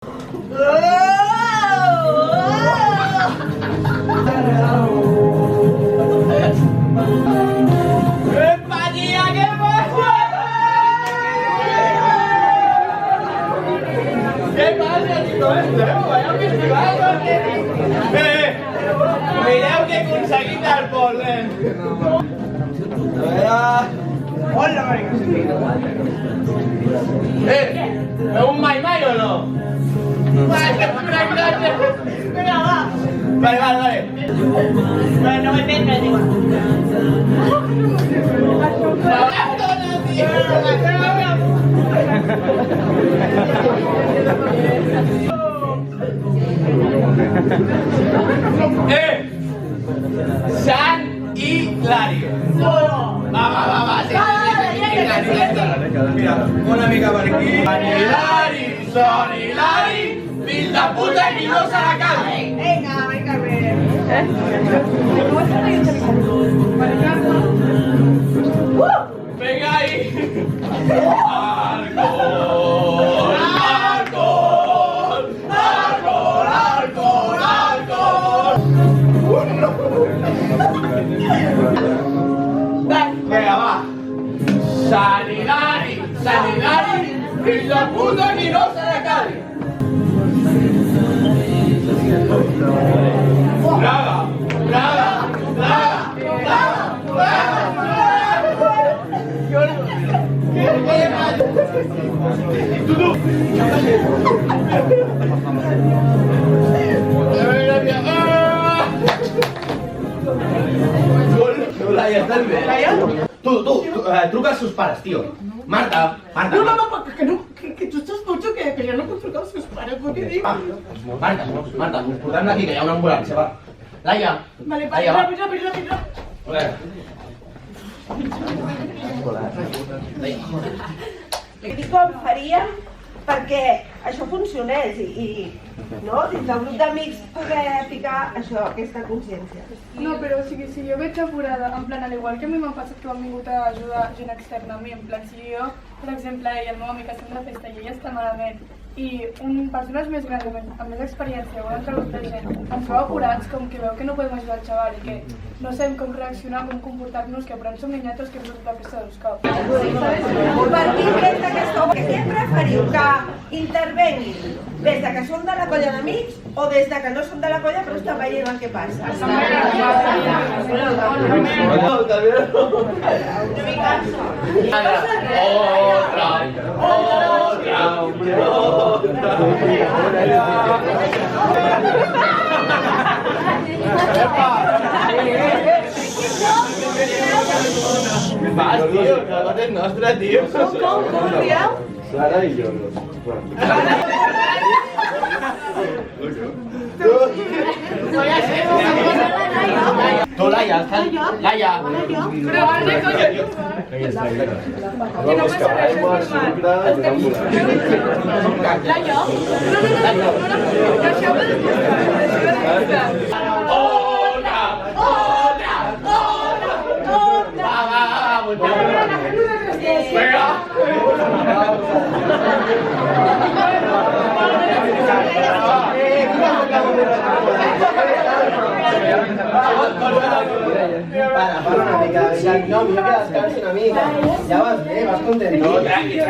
Mireu que he aconseguit el pol·len. Hola, ¿es un mai o no? Venga, va. Vale. Pero no me tengo, digo. Sant Hilari. Va. Mira, una mica per aquí. Sant Hilari, fill de puta i no se la calma. Vinga, bé. Vinga ahí. Vinga, va. Sant Hilari, fill de puta qui no se la calli. Braga. Laia, estàs bé? Tu, truca als seus pares, tio. Marta. No, que tu estàs boig o què? Que jo no puc trucar als seus pares, què dius? Marta, portem d'aquí, que hi ha una ambulància, va. Laia. Vale, Laia, va. ràpid. Dic com faríem perquè això funcionés i no? Dins del grup d'amics poder ficar això, aquesta consciència. No, però o sigui, si jo veig apurada, en plan, al igual que a mi m'ha passat que m'han vingut a ajudar gent externa a mi, en plan, si jo, per exemple, ell, el meu amic, estem de festa i ell està malament i persones més grans, amb més experiència, volen que de gent, ens veu apurats, com que veu que no podem ajudar el xaval i que no sabem com reaccionar, com comportar-nos, que però som niñatos que hem sortit de festa dos cops. Partint des d'aquesta obra, què preferiu? Que intervenguin des de que som de la colla d'amics o des de que no som de la colla però estan veient el que passa? Vas, tio, que la és nostra, tio. Com, dieu? Sara i jo. Tu, Laia. Laia. Però ara, coño, que no passa res, és normal. Laia? No, deixeu-me de Para una mica, no, mira que descansi una mica. Ja vas bé, vas content. No, tranqui.